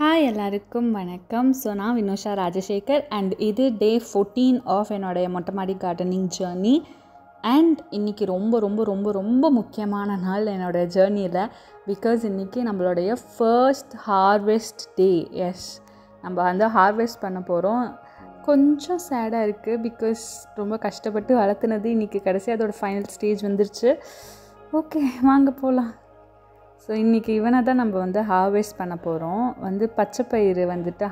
Hi எல்லாருக்கும் வணக்கம். So நான் வினோஷா ராஜசேகர் அண்ட் இது டே 14 ஆஃப் என்னுடைய மொட்டை மாடி கார்டனிங் ஜேர்னி. அண்ட் இன்றைக்கி ரொம்ப ரொம்ப ரொம்ப ரொம்ப முக்கியமான நாள் என்னோடய ஜேர்னியில். பிகாஸ் இன்றைக்கி நம்மளுடைய ஃபர்ஸ்ட் ஹார்வெஸ்ட் டே. எஸ், நம்ம வந்து ஹார்வெஸ்ட் பண்ண போகிறோம். கொஞ்சம் சேடாக இருக்குது பிகாஸ் ரொம்ப கஷ்டப்பட்டு வளர்த்துனது இன்றைக்கி கடைசி அதோட ஃபைனல் ஸ்டேஜ் வந்துருச்சு. ஓகே, வாங்க போகலாம். ஸோ இன்றைக்கி இவனை தான் நம்ம வந்து ஹார்வெஸ்ட் பண்ண போகிறோம். பச்சை பயிறு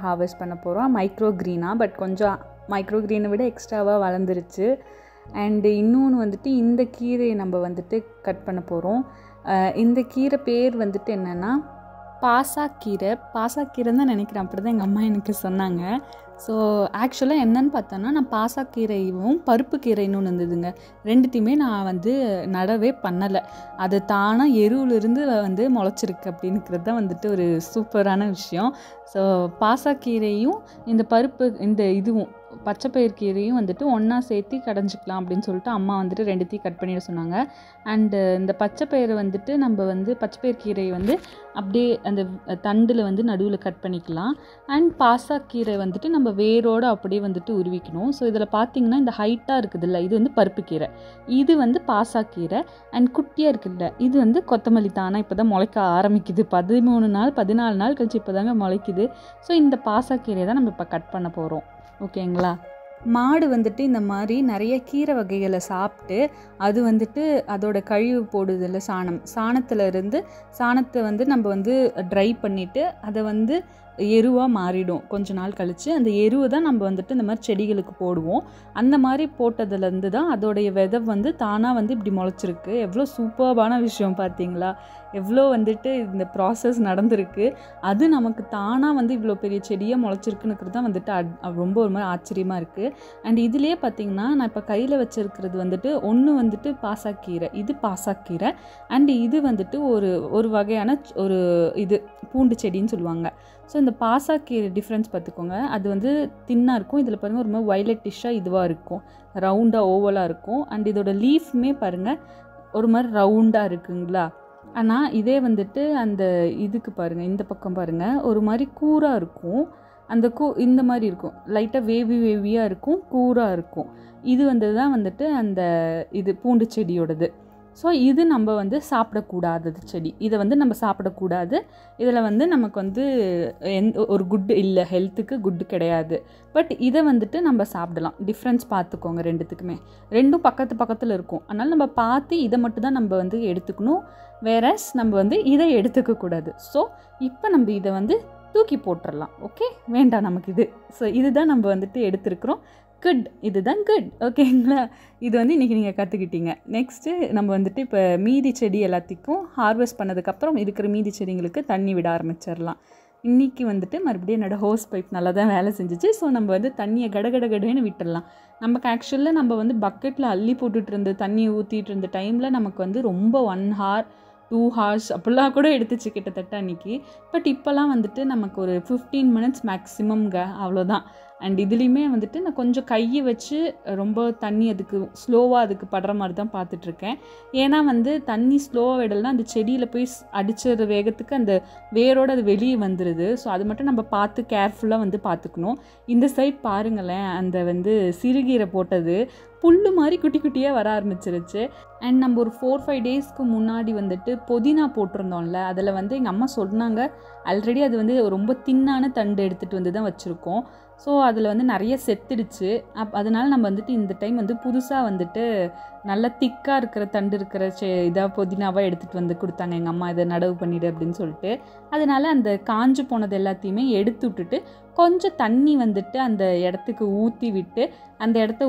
ஹார்வெஸ்ட் பண்ண போகிறோம். மைக்ரோ க்ரீனாக, பட் கொஞ்சம் மைக்ரோ க்ரீனை விட எக்ஸ்ட்ராவாக வளர்ந்துருச்சு. அண்டு இன்னொன்று இந்த கீரையை நம்ம கட் பண்ண போகிறோம். இந்த கீரை பேர் என்னென்னா பாசாக்கீரை. பாசாக்கீரைன்னு தான் நினைக்கிறேன், அப்படி தான் எங்கள் அம்மா எனக்கு சொன்னாங்க. ஸோ ஆக்சுவலாக என்னன்னு பார்த்தோன்னா, நான் பாசாக்கீரையும் பருப்பு கீரை இன்னொன்று இருந்ததுங்க, ரெண்டுத்தையுமே நான் நடவே பண்ணலை. அது தானாக எருவிலிருந்து முளைச்சிருக்கு அப்படின்னுக்கிறது தான் ஒரு சூப்பரான விஷயம். ஸோ பாசாக்கீரையும் இந்த பருப்பு இதுவும் பச்சைப்பயிர் கீரையும் ஒன்றா சேர்த்து கடைஞ்சிக்கலாம் அப்படின்னு சொல்லிட்டு அம்மா ரெண்டுத்தையும் கட் பண்ணிட சொன்னாங்க. அண்டு இந்த பச்சைப்பயிரை நம்ம பச்சைப்பயிர் கீரையை அப்படியே அந்த தண்டில் நடுவில் கட் பண்ணிக்கலாம். அண்ட் பாசாக்கீரை நம்ம வேரோடு அப்படியே உருவிக்கணும். ஸோ இதில் பார்த்திங்கன்னா இந்த ஹைட்டாக இருக்குதுல்ல, இது பருப்பு கீரை, இது பாசாக்கீரை. அண்ட் குட்டியாக இருக்குல்ல, இது கொத்தமல்லி தானே இப்போ தான் முளைக்க ஆரம்பிக்குது. 13 நாள் 14 நாள் கழிச்சு இப்போ தாங்க முளைக்குது. ஸோ இந்த பாசாக்கீரையை தான் நம்ம இப்போ கட் பண்ண போகிறோம். ஓகேங்களா? மாடு இந்த மாதிரி நிறைய கீரை வகைகளை சாப்பிட்டு அது அதோட கழிவு போடுதில்ல, சாணத்தை நம்ம ட்ரை பண்ணிவிட்டு அதை எருவாக மாறிடும். கொஞ்ச நாள் கழித்து அந்த எருவை தான் நம்ம இந்த மாதிரி செடிகளுக்கு போடுவோம். அந்த மாதிரி போட்டதுலேருந்து தான் அதோடைய விதை தானாக இப்படி முளைச்சிருக்கு. எவ்வளோ சூப்பர்பான விஷயம் பார்த்தீங்களா? எவ்வளோ இந்த ப்ராசஸ் நடந்திருக்கு. அது நமக்கு தானாக இவ்வளோ பெரிய செடியாக முளைச்சிருக்குன்னுக்கிறது தான் ரொம்ப ஒரு மாதிரி ஆச்சரியமாக இருக்குது. அண்ட் இதுலேயே பார்த்திங்கன்னா, நான் இப்போ கையில் வச்சுருக்கிறது ஒன்று பாசாக்கீரை, இது பாசாக்கீரை. அண்ட் இது ஒரு வகையான இது பூண்டு செடின்னு சொல்லுவாங்க. ஸோ இந்த பாசாக்கீரை டிஃப்ரென்ஸ் பார்த்துக்கோங்க. அது தின்னாக இருக்கும். இதில் பாருங்கள் ஒரு மாதிரி வைலட்டிஷாக இதுவாக இருக்கும், ரவுண்டாக ஓவலாக இருக்கும். அண்ட் இதோட லீஃப்மே பாருங்கள் ஒரு மாதிரி ரவுண்டாக இருக்குங்களா. ஆனால் இதே அந்த இதுக்கு பாருங்கள், இந்த பக்கம் பாருங்கள் ஒரு மாதிரி கூராக இருக்கும். அந்த இந்த மாதிரி இருக்கும், லைட்டாக வேவியாக இருக்கும், கூராக இருக்கும். இது தான் அந்த இது பூண்டு செடியோடது. ஸோ இது நம்ம சாப்பிடக்கூடாதது செடி. இதை நம்ம சாப்பிடக்கூடாது. இதில் நமக்கு ஒரு குட் இல்லை, ஹெல்த்துக்கு குட்டு கிடையாது. பட் இதை நம்ம சாப்பிடலாம். டிஃப்ரென்ஸ் பார்த்துக்கோங்க ரெண்டுத்துக்குமே. ரெண்டும் பக்கத்தில் இருக்கும். அதனால் நம்ம பார்த்து இதை மட்டும் தான் நம்ம எடுத்துக்கணும். வேறஸ் நம்ம இதை எடுத்துக்கக்கூடாது. ஸோ இப்போ நம்ம இதை தூக்கி போட்டுடலாம். ஓகே, வேண்டாம் நமக்கு இது. ஸோ இதுதான் நம்ம எடுத்துருக்குறோம். குட், இதுதான் குட். ஓகேங்களா? இது இன்றைக்கி நீங்கள் கற்றுக்கிட்டீங்க. நெக்ஸ்ட்டு நம்ம இப்போ மீதி செடி எல்லாத்துக்கும் ஹார்வெஸ்ட் பண்ணதுக்கப்புறம் இருக்கிற மீதி செடிங்களுக்கு தண்ணி விட ஆரம்பிச்சிடலாம். இன்றைக்கி மறுபடியும் என்னோடய ஹோஸ் பைப் நல்லா தான் வேலை செஞ்சிச்சு. ஸோ நம்ம தண்ணியை கடகடன்னு விட்டுடலாம். நமக்கு ஆக்சுவலாக நம்ம பக்கெட்டில் அள்ளி போட்டுட்டு இருந்து தண்ணி ஊற்றிட்டு இருந்த டைமில் நமக்கு ரொம்ப 1 hour 2 hours அப்படிலாம் கூட எடுத்துச்சு கிட்டத்தட்ட அன்றைக்கி. பட் இப்போலாம் நமக்கு ஒரு 15 minutes மேக்ஸிமம்ங்க, அவ்வளோதான். அண்ட் இதுலேயுமே நான் கொஞ்சம் கையை வச்சு ரொம்ப தண்ணி ஸ்லோவாக அதுக்கு படுற மாதிரி தான் பார்த்துட்ருக்கேன். ஏன்னா தண்ணி ஸ்லோவாக விடலைன்னா அந்த செடியில் போய் அடிச்சிற வேகத்துக்கு அந்த வேரோடு அது வெளியே வந்துடுது. ஸோ அது மட்டும் நம்ம பார்த்து கேர்ஃபுல்லாக பார்த்துக்கணும். இந்த சைட் பாருங்களேன், அந்த சிறுகீரை போட்டது புல் மாதிரி குட்டி குட்டியாக வர ஆரம்பிச்சிருச்சு. அண்ட் நம்ம ஒரு 4-5 daysக்கு முன்னாடி புதினா போட்டிருந்தோம்ல, அதில் எங்கள் அம்மா சொன்னாங்க ஆல்ரெடி அது ரொம்ப தின்னான தண்டு எடுத்துகிட்டு தான் வச்சுருக்கோம். ஸோ அதில் நிறைய செத்துடுச்சு. அதனால் நம்ம இந்த டைம் புதுசாக நல்லா திக்காக இருக்கிற தண்டு இருக்கிற இதாக புதினாவாக எடுத்துகிட்டு கொடுத்தாங்க எங்கள் அம்மா, இதை நடவு பண்ணிவிடு அப்படின்னு சொல்லிட்டு. அதனால் அந்த காஞ்சு போனது எல்லாத்தையுமே எடுத்து விட்டுட்டு கொஞ்சம் தண்ணி அந்த இடத்துக்கு ஊற்றி விட்டு அந்த இடத்த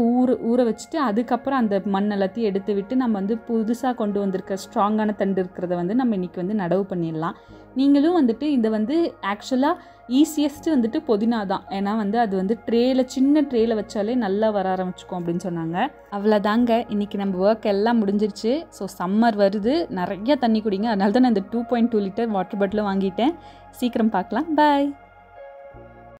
ஊற வச்சுட்டு அதுக்கப்புறம் அந்த மண் எல்லாத்தையும் எடுத்து விட்டு நம்ம புதுசாக கொண்டு வந்திருக்க ஸ்ட்ராங்கான தண்டு இருக்கிறத நம்ம இன்றைக்கி நடவு பண்ணிடலாம். நீங்களும் இதை ஆக்சுவலாக ஈஸியஸ்ட்டு புதினா தான். ஏன்னா அது ட்ரேயில் சின்ன ட்ரேயில் வச்சாலே நல்லா வர ஆரம்பிச்சுக்கும் அப்படின்னு சொன்னாங்க. அவ்வளோதாங்க, இன்றைக்கி நம்ம ஒர்க் எல்லாம் முடிஞ்சிருச்சு. ஸோ சம்மர் வருது, நிறைய தண்ணி குடிங்க. அதனால தான் நான் இந்த 2.2 liter வாட்டர் பாட்டிலும் வாங்கிட்டேன். சீக்கிரம் பார்க்கலாம். பாய்.